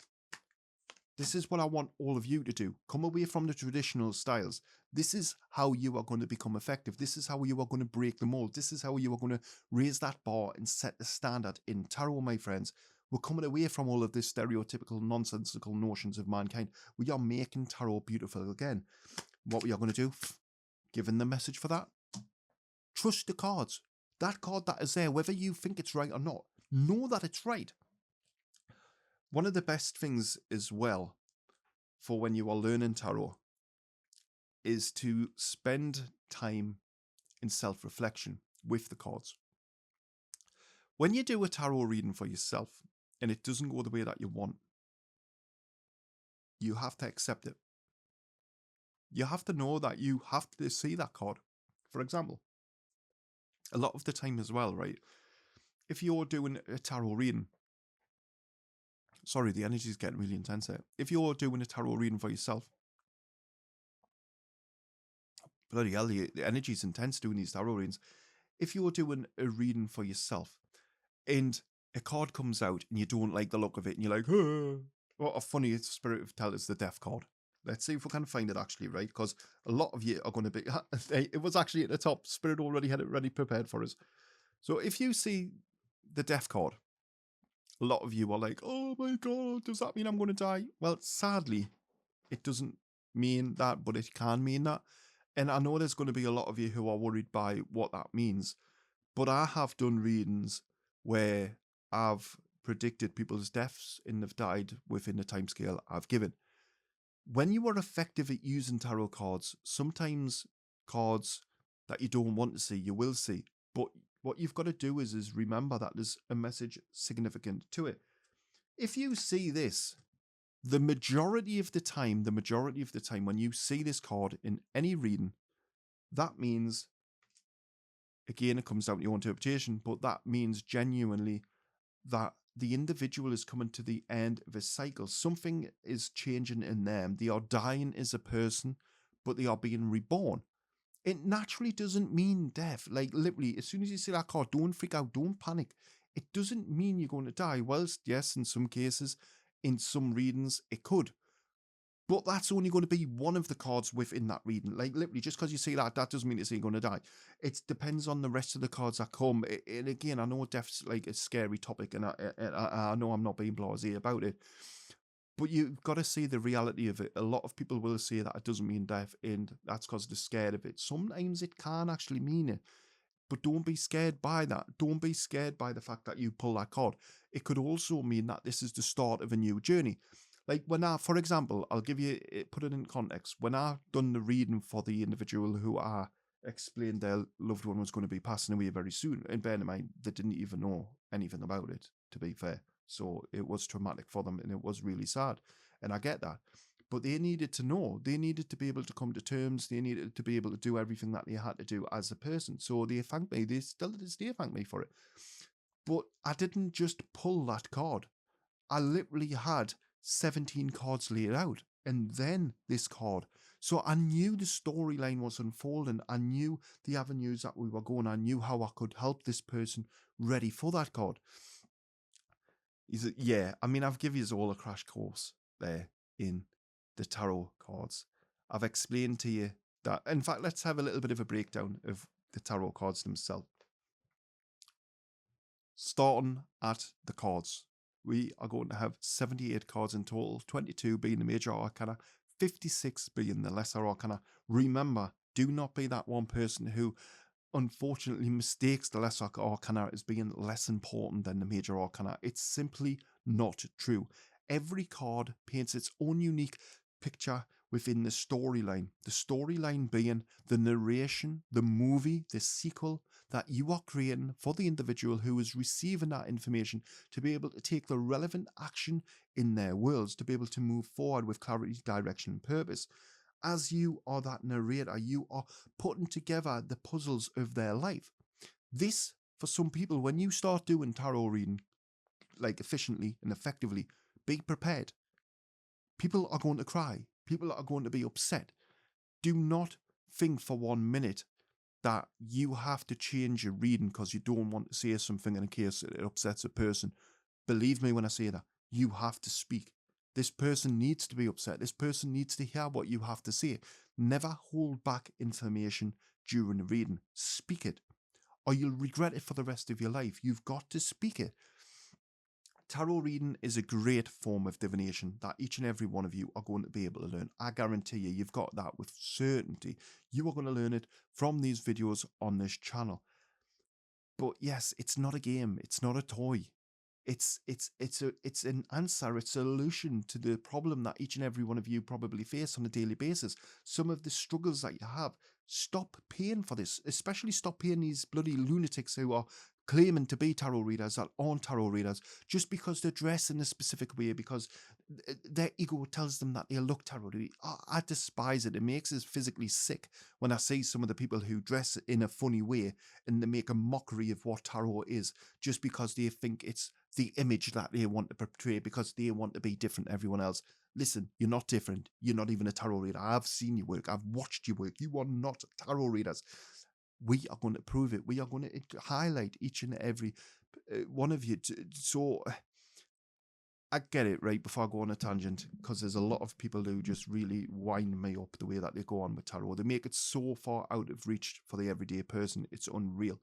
A: This is what I want all of you to do. Come away from the traditional styles. This is how you are going to become effective. This is how you are going to break the mold. This is how you are going to raise that bar and set the standard in tarot, my friends. We're coming away from all of this stereotypical, nonsensical notions of mankind. We are making tarot beautiful again. What we are going to do, given the message for that, trust the cards. That card that is there, whether you think it's right or not, know that it's right. One of the best things as well for when you are learning tarot is to spend time in self-reflection with the cards. When you do a tarot reading for yourself and it doesn't go the way that you want, you have to accept it. You have to know that you have to see that card. For example, a lot of the time as well, right? If you're doing a tarot reading, sorry, the energy is getting really intense there. If you're doing a tarot reading for yourself, bloody hell, the energy is intense doing these tarot readings. If you're doing a reading for yourself and a card comes out and you don't like the look of it and you're like, oh, what a funny spirit of tell is the death card. Let's see if we can find it actually, right? Because a lot of you are going to be, it was actually at the top. Spirit already had it ready prepared for us. So if you see the death card, a lot of you are like, oh my God, does that mean I'm going to die? Well, sadly, it doesn't mean that, but it can mean that. And I know there's going to be a lot of you who are worried by what that means. But I have done readings where I've predicted people's deaths and they've died within the timescale I've given. When you are effective at using tarot cards, sometimes cards that you don't want to see, you will see. But what you've got to do is remember that there's a message significant to it. If you see this, the majority of the time when you see this card in any reading, that means, again, it comes down to your interpretation, but that means genuinely that the individual is coming to the end of a cycle. Something is changing in them. They are dying as a person, but they are being reborn. It naturally doesn't mean death. Like, literally, as soon as you see that card, don't freak out, don't panic. It doesn't mean you're going to die. Whilst, yes, in some cases, in some readings, it could. But that's only going to be one of the cards within that reading. Like, literally, just because you see that doesn't mean it's you're going to die. It depends on the rest of the cards that come. And again, I know death's like a scary topic, and I know I'm not being blasé about it. But you've got to see the reality of it. A lot of people will say that it doesn't mean death, and that's because they're scared of it. Sometimes it can actually mean it. But don't be scared by that. Don't be scared by the fact that you pull that card. It could also mean that this is the start of a new journey. Like when for example, I'll give you, put it in context. When I done the reading for the individual who I explained their loved one was going to be passing away very soon, and bear in mind, they didn't even know anything about it, to be fair. So it was traumatic for them and it was really sad. And I get that. But they needed to know. They needed to be able to come to terms. They needed to be able to do everything that they had to do as a person. So they thanked me. They still to this day thank me for it. But I didn't just pull that card. I literally had 17 cards laid out and then this card. So I knew the storyline was unfolding. I knew the avenues that we were going. I knew how I could help this person ready for that card. Yeah, I mean, I've given you all a crash course there in the tarot cards. I've explained to you that. In fact, let's have a little bit of a breakdown of the tarot cards themselves. Starting at the cards, we are going to have 78 cards in total, 22 being the major arcana, 56 being the lesser arcana. Remember, do not be that one person who unfortunately mistakes the lesser arcana as being less important than the major arcana. It's simply not true. Every card paints its own unique picture within the storyline. The storyline being the narration, the movie, the sequel that you are creating for the individual who is receiving that information to be able to take the relevant action in their worlds, to be able to move forward with clarity, direction, and purpose. as you are that narrator, you are putting together the puzzles of their life. This, for some people, when you start doing tarot reading, like efficiently and effectively, be prepared. People are going to cry. People are going to be upset. Do not think for 1 minute that you have to change your reading because you don't want to say something in case it upsets a person. Believe me when I say that. You have to speak. This person needs to be upset. This person needs to hear what you have to say. Never hold back information during the reading. Speak it, or you'll regret it for the rest of your life. You've got to speak it. Tarot reading is a great form of divination that each and every one of you are going to be able to learn. I guarantee you, you've got that with certainty. You are going to learn it from these videos on this channel. But yes, it's not a game. It's not a toy. It's an answer, it's a solution to the problem that each and every one of you probably face on a daily basis. Some of the struggles that you have. Stop paying for this, especially stop paying these bloody lunatics who are claiming to be tarot readers that aren't tarot readers just because they're dressed in a specific way, because their ego tells them that they look tarot. I despise it. It makes us physically sick when I see some of the people who dress in a funny way and they make a mockery of what tarot is just because they think it's the image that they want to portray, because they want to be different to everyone else. Listen, you're not different. You're not even a tarot reader. I've seen you work. I've watched you work. You are not tarot readers. We are going to prove it. We are going to highlight each and every one of you. So I get it, right, before I go on a tangent, because there's a lot of people who just really wind me up the way that they go on with tarot. They make it so far out of reach for the everyday person. It's unreal.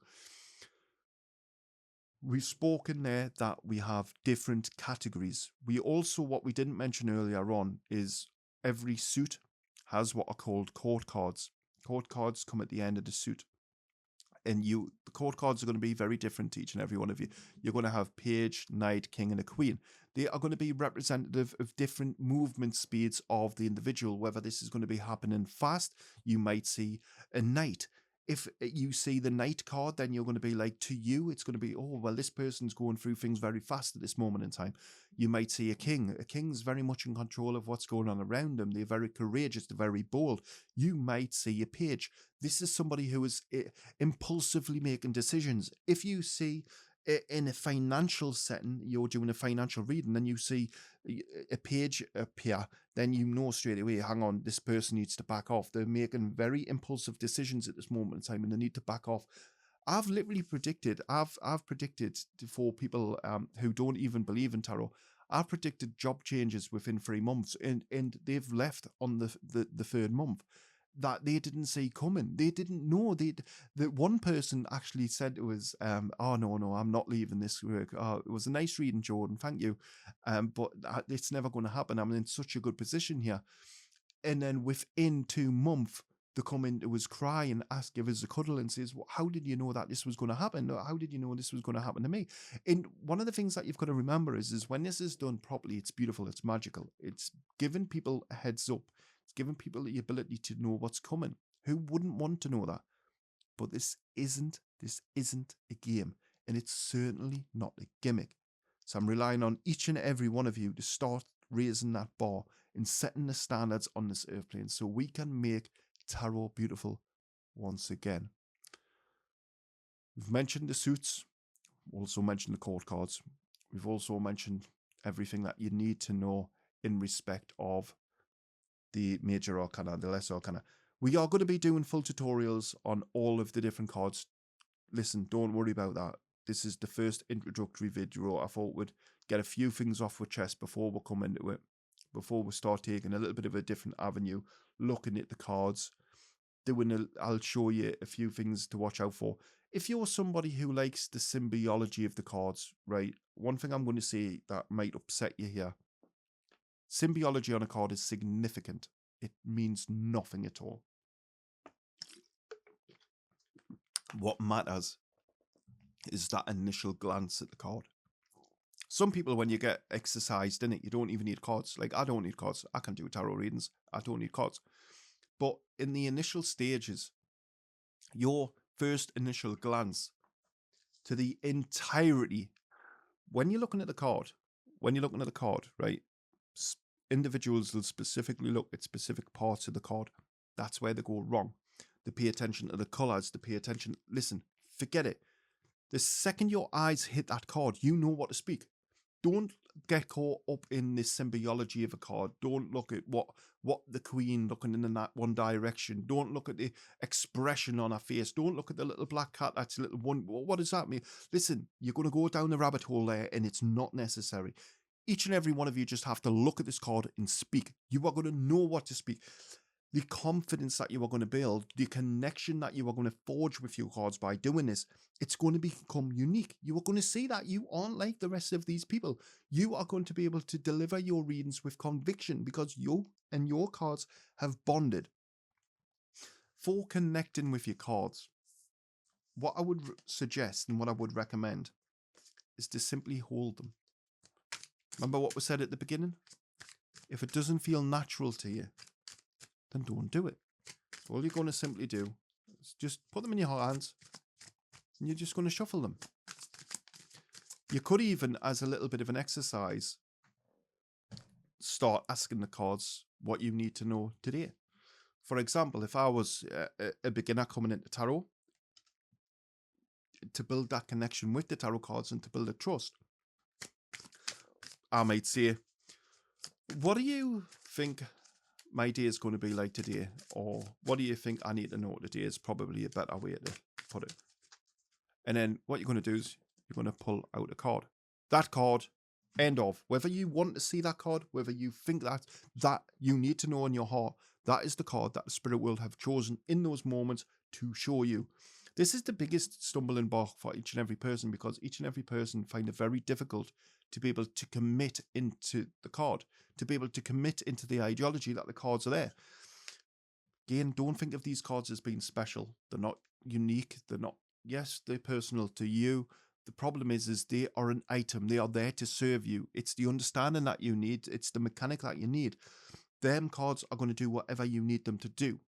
A: We've spoken there that we have different categories. We also, what we didn't mention earlier on, is every suit has what are called court cards. Court cards come at the end of the suit. And the court cards are going to be very different to each and every one of you. You're going to have page, knight, king, and a queen. They are going to be representative of different movement speeds of the individual, whether this is going to be happening fast. You might see a knight. If you see the knight card, then you're going to be like, to you, it's going to be, oh, well, this person's going through things very fast at this moment in time. You might see a king. A king's very much in control of what's going on around them. They're very courageous. They're very bold. You might see a page. This is somebody who is impulsively making decisions. If you see in a financial setting, you're doing a financial reading, and you see a page appear, then you know straight away, hang on, this person needs to back off. They're making very impulsive decisions at this moment in time, and they need to back off. I've literally predicted, I've predicted for people who don't even believe in tarot, I've predicted job changes within 3 months, and they've left on the third month that they didn't see coming. They didn't know. The one person actually said to us, oh, no, I'm not leaving this work. Oh, it was a nice reading, Jordan, thank you. But it's never going to happen. I'm in such a good position here. And then within 2 months, they come into us crying, give us a cuddle and says, well, how did you know that this was going to happen? How did you know this was going to happen to me? And one of the things that you've got to remember is when this is done properly, it's beautiful, it's magical. It's giving people a heads up. It's giving people the ability to know what's coming. Who wouldn't want to know that? But this isn't a game, and it's certainly not a gimmick. So I'm relying on each and every one of you to start raising that bar and setting the standards on this airplane so we can make tarot beautiful once again. We've mentioned the suits, also mentioned the court cards. We've also mentioned everything that you need to know in respect of the major arcana, the lesser arcana. We are going to be doing full tutorials on all of the different cards. Listen, don't worry about that. This is the first introductory video. I thought we'd get a few things off with chest before we come into it, before we start taking a little bit of a different avenue, looking at the cards. I'll show you a few things to watch out for. If you're somebody who likes the symbology of the cards, right, one thing I'm going to say that might upset you here. Symbology on a card is significant. It means nothing at all. What matters is that initial glance at the card. Some people, when you get exercised in it, you don't even need cards. Like, I don't need cards. I can do tarot readings. I don't need cards. But in the initial stages, your first initial glance to the entirety, when you're looking at the card, right, individuals will specifically look at specific parts of the card. That's where they go wrong. They pay attention to the colours. They pay attention. Listen, forget it. The second your eyes hit that card, you know what to speak. Don't get caught up in the symbology of a card. Don't look at what the queen looking in that one direction. Don't look at the expression on her face. Don't look at the little black cat that's a little one. What does that mean? Listen, you're going to go down the rabbit hole there, and it's not necessary. Each and every one of you just have to look at this card and speak. You are going to know what to speak. The confidence that you are going to build, the connection that you are going to forge with your cards by doing this, it's going to become unique. You are going to see that you aren't like the rest of these people. You are going to be able to deliver your readings with conviction because you and your cards have bonded. For connecting with your cards, what I would suggest and what I would recommend is to simply hold them. Remember what was said at the beginning? If it doesn't feel natural to you, then don't do it. So all you're going to simply do is just put them in your hands and you're just going to shuffle them. You could even, as a little bit of an exercise, start asking the cards what you need to know today. For example, if I was a beginner coming into tarot, to build that connection with the tarot cards and to build a trust, I might say, what do you think my day is going to be like today? Or what do you think I need to know today is probably a better way to put it. And then what you're going to do is you're going to pull out a card. That card, end of. Whether you want to see that card, whether you think that you need to know in your heart, that is the card that the spirit world have chosen in those moments to show you. This is the biggest stumbling block for each and every person because each and every person find it very difficult to be able to commit into the card, to be able to commit into the ideology that the cards are there. Again, don't think of these cards as being special. They're not unique. They're not, yes, they're personal to you. The problem is they are an item. They are there to serve you. It's the understanding that you need. It's the mechanic that you need. Them cards are going to do whatever you need them to do.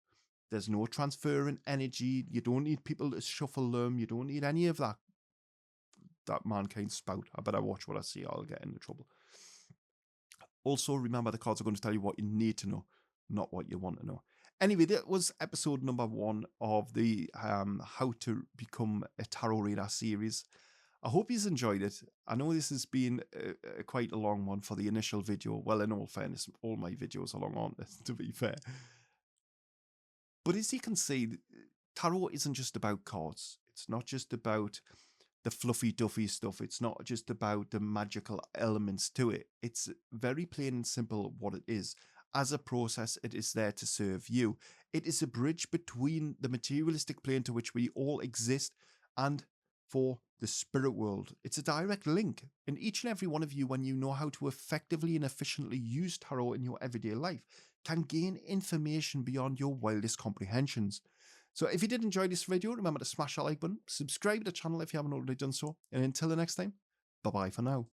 A: There's no transferring energy. You don't need people to shuffle them. You don't need any of that mankind spout. I better watch what I see. I'll get into trouble. Also, remember the cards are going to tell you what you need to know, not what you want to know. Anyway, that was episode number 1 of the How to Become a Tarot Reader series. I hope you've enjoyed it. I know this has been quite a long one for the initial video. Well, in all fairness, all my videos are long, aren't they, to be fair. But as you can see, tarot isn't just about cards. It's not just about the fluffy duffy stuff. It's not just about the magical elements to it. It's very plain and simple what it is. As a process, it is there to serve you. It is a bridge between the materialistic plane to which we all exist and for the spirit world. It's a direct link. And each and every one of you, when you know how to effectively and efficiently use tarot in your everyday life, can gain information beyond your wildest comprehensions. So if you did enjoy this video, remember to smash that like button, subscribe to the channel if you haven't already done so, and until the next time, bye-bye for now.